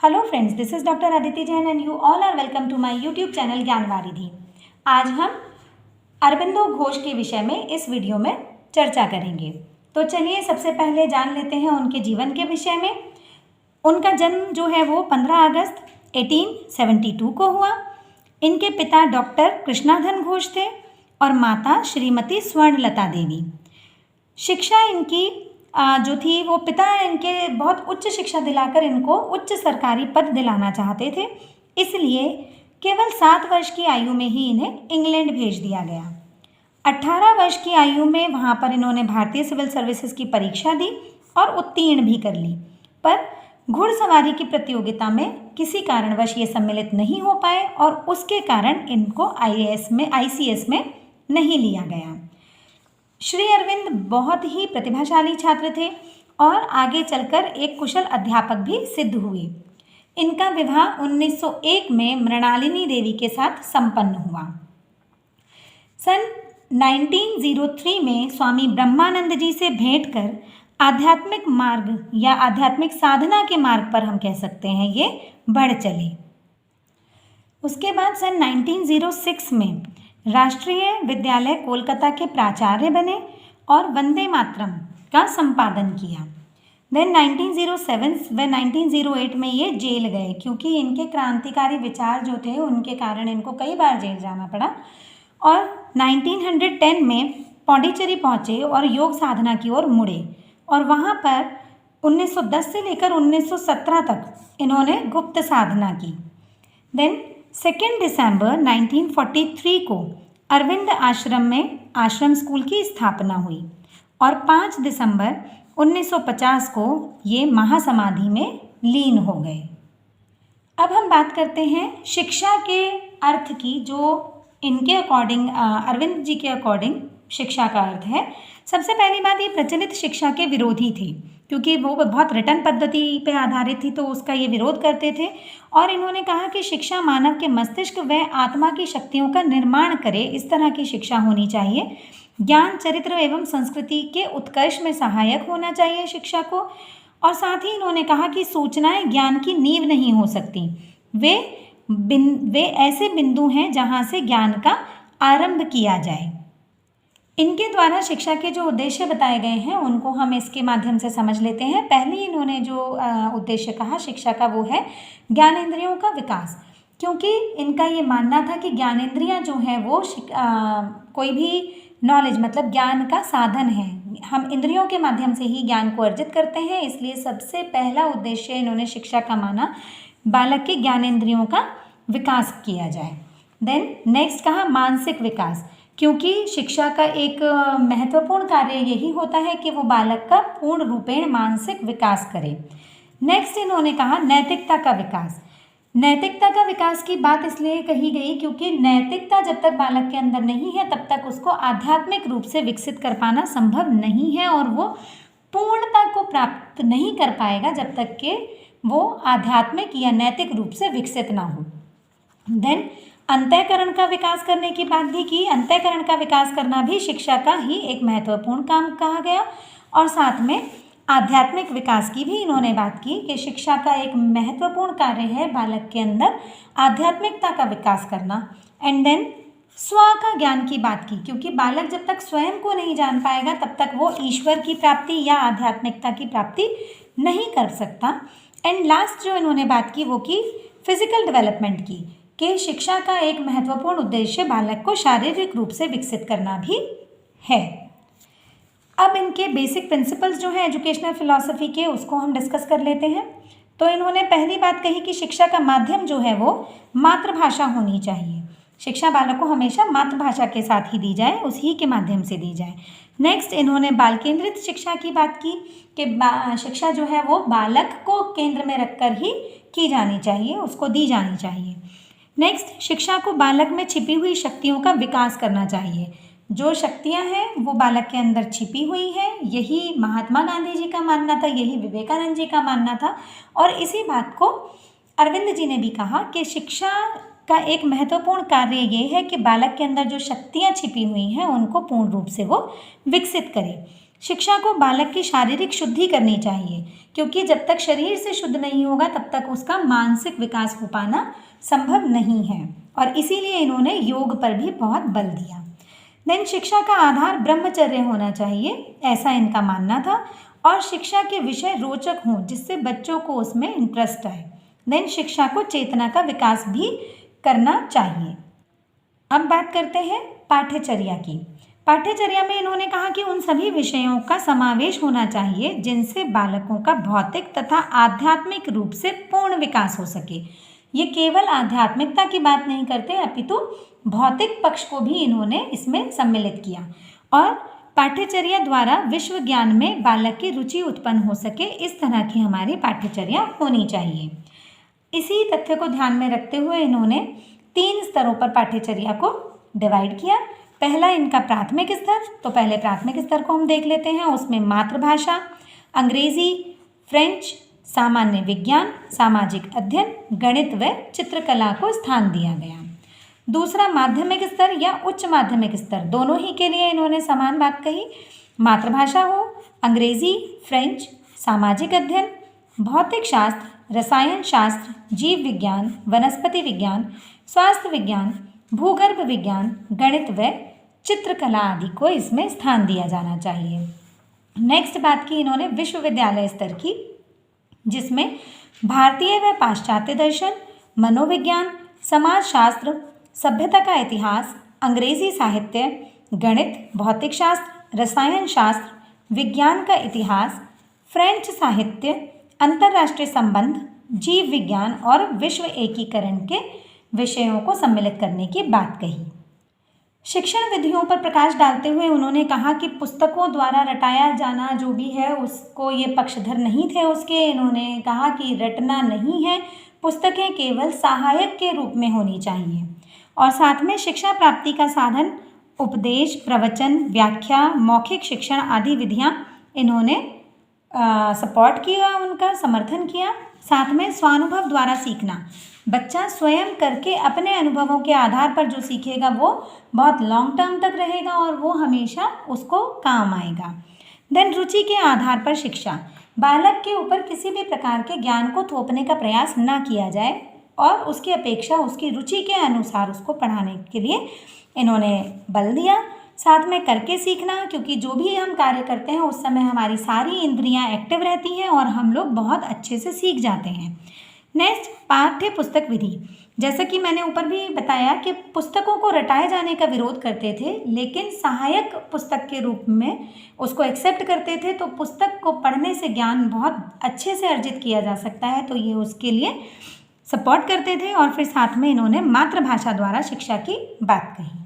Hello friends, this is doctor Aditi Jain and you all are welcome to my YouTube channel Gyanvaridhi. आज हम अरबिंदो घोष के विषय में इस वीडियो में चर्चा करेंगे। तो चलिए सबसे पहले जान लेते हैं उनके जीवन के विषय में। उनका जन्म जो है वो 15 अगस्त 1872 को हुआ। इनके पिता डॉक्टर कृष्णाधन घोष थे और माता श्रीमती स्वर्णलता देवी। शिक्षा इनकी जो थी वो पिता इनके बहुत उच्च शिक्षा दिलाकर इनको उच्च सरकारी पद दिलाना चाहते थे, इसलिए केवल 7 वर्ष की आयु में ही इन्हें इंग्लैंड भेज दिया गया। 18 वर्ष की आयु में वहाँ पर इन्होंने भारतीय सिविल सर्विसेज की परीक्षा दी और उत्तीर्ण भी कर ली, पर घुड़सवारी की प्रतियोगिता में किसी कारणवश ये सम्मिलित नहीं हो पाए और उसके कारण इनको ICS में नहीं लिया गया। श्री अरविंद बहुत ही प्रतिभाशाली छात्र थे और आगे चलकर एक कुशल अध्यापक भी सिद्ध हुए। इनका विवाह 1901 में मृणालिनी देवी के साथ संपन्न हुआ। सन 1903 में स्वामी ब्रह्मानंद जी से भेंट कर आध्यात्मिक मार्ग या आध्यात्मिक साधना के मार्ग पर हम कह सकते हैं ये बढ़ चले। उसके बाद सन 1906 में राष्ट्रीय विद्यालय कोलकाता के प्राचार्य बने और वंदे मातरम का संपादन किया। देन 1907 व 1908 में ये जेल गए, क्योंकि इनके क्रांतिकारी विचार जो थे उनके कारण इनको कई बार जेल जाना पड़ा। और 1910 में पौंडीचेरी पहुँचे और योग साधना की ओर मुड़े और वहाँ पर 1910 से लेकर 1917 तक इन्होंने गुप्त साधना की। देन 2 दिसंबर 1943 को अरविंद आश्रम में आश्रम स्कूल की स्थापना हुई और 5 दिसंबर 1950 को ये महासमाधि में लीन हो गए। अब हम बात करते हैं शिक्षा के अर्थ की, जो इनके अकॉर्डिंग अरविंद जी के अकॉर्डिंग शिक्षा का अर्थ है। सबसे पहली बात, ये प्रचलित शिक्षा के विरोधी थे, क्योंकि वो बहुत रटन पद्धति पे आधारित थी, तो उसका ये विरोध करते थे। और इन्होंने कहा कि शिक्षा मानव के मस्तिष्क व आत्मा की शक्तियों का निर्माण करे, इस तरह की शिक्षा होनी चाहिए। ज्ञान, चरित्र एवं संस्कृति के उत्कर्ष में सहायक होना चाहिए शिक्षा को। और साथ ही इन्होंने कहा कि सूचनाएं ज्ञान की नींव नहीं हो सकती, वे ऐसे बिंदु हैं जहाँ से ज्ञान का आरंभ किया जाए। इनके द्वारा शिक्षा के जो उद्देश्य बताए गए हैं उनको हम इसके माध्यम से समझ लेते हैं। पहले इन्होंने जो उद्देश्य कहा शिक्षा का, वो है ज्ञानेंद्रियों का विकास, क्योंकि इनका ये मानना था कि ज्ञानेंद्रियां जो हैं वो कोई भी नॉलेज मतलब ज्ञान का साधन है। हम इंद्रियों के माध्यम से ही ज्ञान को अर्जित करते हैं, इसलिए सबसे पहला उद्देश्य इन्होंने शिक्षा का माना बालक के ज्ञानेंद्रियों का विकास किया जाए। देन नेक्स्ट कहा मानसिक विकास, क्योंकि शिक्षा का एक महत्वपूर्ण कार्य यही होता है कि वो बालक का पूर्ण रूपेण मानसिक विकास करे। नेक्स्ट इन्होंने कहा नैतिकता का विकास। नैतिकता का विकास की बात इसलिए कही गई क्योंकि नैतिकता जब तक बालक के अंदर नहीं है तब तक उसको आध्यात्मिक रूप से विकसित कर पाना संभव नहीं है, और वो पूर्णता को प्राप्त नहीं कर पाएगा जब तक कि वो आध्यात्मिक या नैतिक रूप से विकसित ना हो। देन अंतःकरण का विकास करने की बात भी की। अंतःकरण का विकास करना भी शिक्षा का ही एक महत्वपूर्ण काम कहा गया। और साथ में आध्यात्मिक विकास की भी इन्होंने बात की कि शिक्षा का एक महत्वपूर्ण कार्य है बालक के अंदर आध्यात्मिकता का विकास करना। एंड देन स्व का ज्ञान की बात की, क्योंकि बालक जब तक स्वयं को नहीं जान पाएगा तब तक वो ईश्वर की प्राप्ति या आध्यात्मिकता की प्राप्ति नहीं कर सकता। एंड लास्ट जो इन्होंने बात की वो की फिजिकल डेवलपमेंट की, कि शिक्षा का एक महत्वपूर्ण उद्देश्य बालक को शारीरिक रूप से विकसित करना भी है। अब इनके बेसिक प्रिंसिपल्स जो हैं एजुकेशनल फिलॉसफी के, उसको हम डिस्कस कर लेते हैं। तो इन्होंने पहली बात कही कि शिक्षा का माध्यम जो है वो मातृभाषा होनी चाहिए। शिक्षा बालक को हमेशा मातृभाषा के साथ ही दी जाए, उसी के माध्यम से दी जाए। नेक्स्ट इन्होंने बाल केंद्रित शिक्षा की बात की कि शिक्षा जो है वो बालक को केंद्र में रखकर ही की जानी चाहिए, उसको दी जानी चाहिए। नेक्स्ट शिक्षा को बालक में छिपी हुई शक्तियों का विकास करना चाहिए। जो शक्तियां हैं वो बालक के अंदर छिपी हुई है, यही महात्मा गांधी जी का मानना था, यही विवेकानंद जी का मानना था। और इसी बात को अरविंद जी ने भी कहा कि शिक्षा का एक महत्वपूर्ण कार्य ये है कि बालक के अंदर जो शक्तियां छिपी हुई हैं उनको पूर्ण रूप से वो विकसित करे। शिक्षा को बालक की शारीरिक शुद्धि करनी चाहिए, क्योंकि जब तक शरीर से शुद्ध नहीं होगा तब तक उसका मानसिक विकास हो पाना संभव नहीं है, और इसीलिए इन्होंने योग पर भी बहुत बल दिया। देन शिक्षा का आधार ब्रह्मचर्य होना चाहिए, ऐसा इनका मानना था, और शिक्षा के विषय रोचक हों जिससे बच्चों को उसमें इंटरेस्ट आए। देन शिक्षा को चेतना का विकास भी करना चाहिए। अब बात करते हैं पाठ्यचर्या की। पाठ्यचर्या में इन्होंने कहा कि उन सभी विषयों का समावेश होना चाहिए जिनसे बालकों का भौतिक तथा आध्यात्मिक रूप से पूर्ण विकास हो सके। ये केवल आध्यात्मिकता की बात नहीं करते, अपितु भौतिक पक्ष को भी इन्होंने इसमें सम्मिलित किया, और पाठ्यचर्या द्वारा विश्व ज्ञान में बालक की रुचि उत्पन्न हो सके, इस तरह की हमारी पाठ्यचर्या होनी चाहिए। इसी तथ्य को ध्यान में रखते हुए इन्होंने 3 स्तरों पर पाठ्यचर्या को डिवाइड किया। पहला इनका प्राथमिक स्तर, तो पहले प्राथमिक स्तर को हम देख लेते हैं। उसमें मातृभाषा, अंग्रेजी, फ्रेंच, सामान्य विज्ञान, सामाजिक अध्ययन, गणित व चित्रकला को स्थान दिया गया। दूसरा माध्यमिक स्तर या उच्च माध्यमिक स्तर, दोनों ही के लिए इन्होंने समान बात कही। मातृभाषा हो, अंग्रेजी, फ्रेंच, सामाजिक अध्ययन, भौतिक शास्त्र, रसायन शास्त्र, जीव विज्ञान, वनस्पति विज्ञान, स्वास्थ्य विज्ञान, भूगर्भ विज्ञान, गणित व चित्रकला आदि को इसमें स्थान दिया जाना चाहिए। नेक्स्ट बात की इन्होंने विश्वविद्यालय स्तर की, जिसमें भारतीय व पाश्चात्य दर्शन, मनोविज्ञान, समाजशास्त्र, सभ्यता का इतिहास, अंग्रेजी साहित्य, गणित, भौतिक शास्त्र, रसायन शास्त्र, विज्ञान का इतिहास, फ्रेंच साहित्य, अंतर्राष्ट्रीय संबंध, जीव विज्ञान और विश्व एकीकरण के विषयों को सम्मिलित करने की बात कही। शिक्षण विधियों पर प्रकाश डालते हुए उन्होंने कहा कि पुस्तकों द्वारा रटाया जाना जो भी है उसको ये पक्षधर नहीं थे उसके। इन्होंने कहा कि रटना नहीं है, पुस्तकें केवल सहायक के रूप में होनी चाहिए, और साथ में शिक्षा प्राप्ति का साधन उपदेश, प्रवचन, व्याख्या, मौखिक शिक्षण आदि विधियां इन्होंने सपोर्ट किया, उनका समर्थन किया। साथ में स्वानुभव द्वारा सीखना, बच्चा स्वयं करके अपने अनुभवों के आधार पर जो सीखेगा वो बहुत लॉन्ग टर्म तक रहेगा और वो हमेशा उसको काम आएगा। देन रुचि के आधार पर शिक्षा, बालक के ऊपर किसी भी प्रकार के ज्ञान को थोपने का प्रयास ना किया जाए और उसकी अपेक्षा उसकी रुचि के अनुसार उसको पढ़ाने के लिए इन्होंने बल दिया। साथ में करके सीखना, क्योंकि जो भी हम कार्य करते हैं उस समय हमारी सारी इंद्रियां एक्टिव रहती हैं और हम लोग बहुत अच्छे से सीख जाते हैं। नेक्स्ट, पाठ्य पुस्तक विधि। जैसा कि मैंने ऊपर भी बताया कि पुस्तकों को रटाए जाने का विरोध करते थे, लेकिन सहायक पुस्तक के रूप में उसको एक्सेप्ट करते थे, तो पुस्तक को पढ़ने से ज्ञान बहुत अच्छे से अर्जित किया जा सकता है, तो ये उसके लिए सपोर्ट करते थे। और फिर साथ में इन्होंने मातृभाषा द्वारा शिक्षा की बात कही।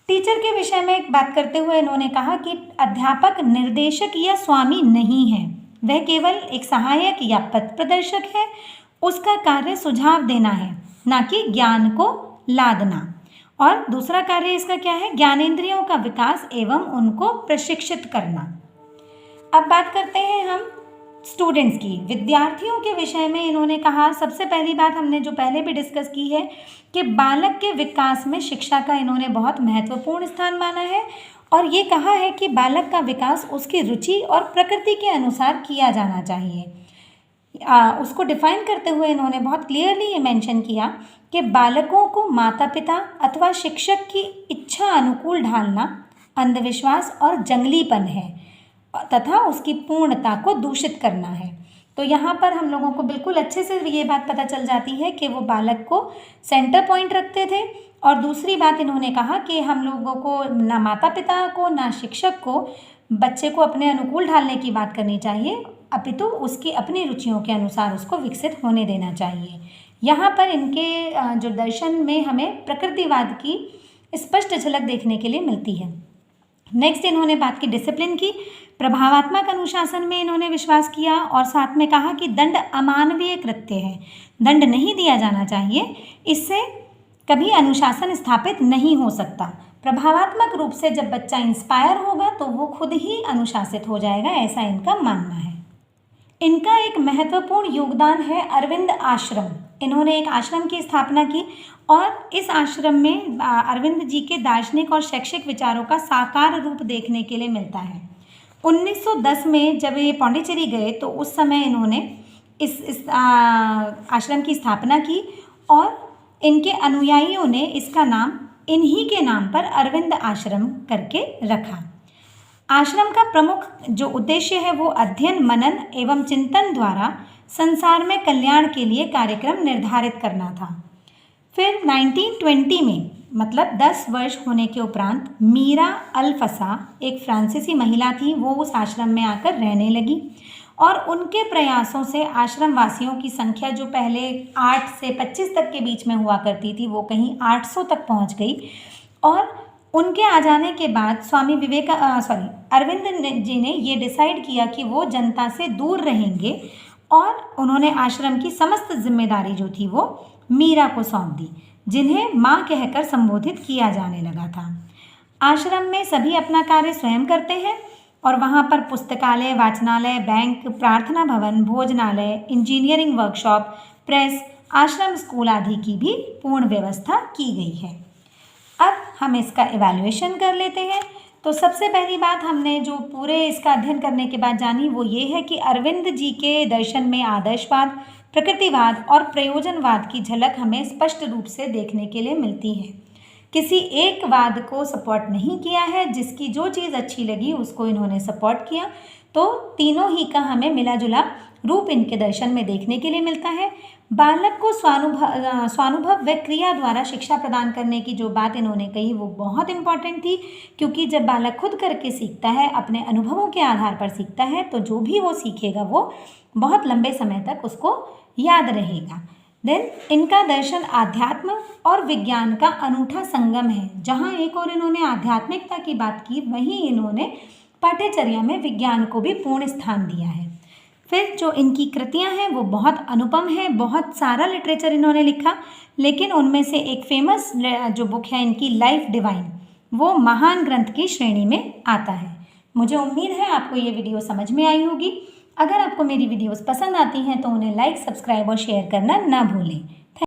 टीचर के विषय में एक बात करते हुए इन्होंने कहा कि अध्यापक निर्देशक या स्वामी नहीं है, वह केवल एक सहायक या पथ प्रदर्शक है। उसका कार्य सुझाव देना है, ना कि ज्ञान को लादना। और दूसरा कार्य इसका क्या है? ज्ञानेंद्रियों का विकास एवं उनको प्रशिक्षित करना। अब बात करते हैं हम स्टूडेंट्स की, विद्यार्थियों के विषय में इन्होंने कहा, सबसे पहली बात हमने जो पहले भी डिस्कस की है कि बालक के विकास में शिक्षा का इन्होंने बहुत महत्वपूर्ण स्थान माना है, और ये कहा है कि बालक का विकास उसकी रुचि और प्रकृति के अनुसार किया जाना चाहिए। उसको डिफाइन करते हुए इन्होंने बहुत क्लियरली ये मेंशन किया कि बालकों को माता पिता अथवा शिक्षक की इच्छा अनुकूल ढालना अंधविश्वास और जंगलीपन है तथा उसकी पूर्णता को दूषित करना है। तो यहाँ पर हम लोगों को बिल्कुल अच्छे से ये बात पता चल जाती है कि वो बालक को सेंटर पॉइंट रखते थे। और दूसरी बात इन्होंने कहा कि हम लोगों को ना माता पिता को ना शिक्षक को बच्चे को अपने अनुकूल ढालने की बात करनी चाहिए, अपितु उसकी अपनी रुचियों के अनुसार उसको विकसित होने देना चाहिए। यहाँ पर इनके जो दर्शन में हमें प्रकृतिवाद की स्पष्ट झलक देखने के लिए मिलती है। नेक्स्ट इन्होंने बात की डिसिप्लिन की। प्रभावात्मक अनुशासन में इन्होंने विश्वास किया और साथ में कहा कि दंड अमानवीय कृत्य है, दंड नहीं दिया जाना चाहिए, इससे कभी अनुशासन स्थापित नहीं हो सकता। प्रभावात्मक रूप से जब बच्चा इंस्पायर होगा तो वो खुद ही अनुशासित हो जाएगा, ऐसा इनका मानना है। इनका एक महत्वपूर्ण योगदान है अरविंद आश्रम। इन्होंने एक आश्रम की स्थापना की और इस आश्रम में अरविंद जी के दार्शनिक और शैक्षिक विचारों का साकार रूप देखने के लिए मिलता है। 1910 में जब ये पौंडीचेरी गए तो उस समय इन्होंने इस आश्रम की स्थापना की और इनके अनुयायियों ने इसका नाम इन्हीं के नाम पर अरविंद आश्रम करके रखा। आश्रम का प्रमुख जो उद्देश्य है वो अध्ययन, मनन एवं चिंतन द्वारा संसार में कल्याण के लिए कार्यक्रम निर्धारित करना था। फिर 1920 में मतलब 10 वर्ष होने के उपरांत मीरा अल-फसा एक फ्रांसीसी महिला थी, वो उस आश्रम में आकर रहने लगी और उनके प्रयासों से आश्रम वासियों की संख्या जो पहले 8 से 25 तक के बीच में हुआ करती थी वो कहीं 800 तक पहुंच गई। और उनके आ जाने के बाद स्वामी अरविंद जी ने ये डिसाइड किया कि वो जनता से दूर रहेंगे और उन्होंने आश्रम की समस्त जिम्मेदारी जो थी वो मीरा को सौंप दी, जिन्हें माँ कहकर संबोधित किया जाने लगा था। आश्रम में सभी अपना कार्य स्वयं करते हैं और वहाँ पर पुस्तकालय, वाचनालय, बैंक, प्रार्थना भवन, भोजनालय, इंजीनियरिंग वर्कशॉप, प्रेस, आश्रम स्कूल आदि की भी पूर्ण व्यवस्था की गई है। अब हम इसका इवैल्यूएशन कर लेते हैं। तो सबसे पहली बात हमने जो पूरे इसका अध्ययन करने के बाद जानी वो ये है कि अरविंद जी के दर्शन में आदर्शवाद, प्रकृतिवाद और प्रयोजनवाद की झलक हमें स्पष्ट रूप से देखने के लिए मिलती है। किसी एक वाद को सपोर्ट नहीं किया है, जिसकी जो चीज़ अच्छी लगी उसको इन्होंने सपोर्ट किया। तो तीनों ही का हमें मिला जुला रूप इनके दर्शन में देखने के लिए मिलता है। बालक को स्वानुभव व क्रिया द्वारा शिक्षा प्रदान करने की जो बात इन्होंने कही वो बहुत इम्पॉर्टेंट थी, क्योंकि जब बालक खुद करके सीखता है, अपने अनुभवों के आधार पर सीखता है, तो जो भी वो सीखेगा वो बहुत लंबे समय तक उसको याद रहेगा। देन इनका दर्शन आध्यात्म और विज्ञान का अनूठा संगम है। जहाँ एक और इन्होंने आध्यात्मिकता की बात की, वहीं इन्होंने पाठ्यचर्या में विज्ञान को भी पूर्ण स्थान दिया है। फिर जो इनकी कृतियाँ हैं वो बहुत अनुपम हैं, बहुत सारा लिटरेचर इन्होंने लिखा, लेकिन उनमें से एक फेमस जो बुक है इनकी लाइफ डिवाइन, वो महान ग्रंथ की श्रेणी में आता है। मुझे उम्मीद है आपको ये वीडियो समझ में आई होगी। अगर आपको मेरी वीडियोस पसंद आती हैं तो उन्हें लाइक, सब्सक्राइब और शेयर करना ना भूलें।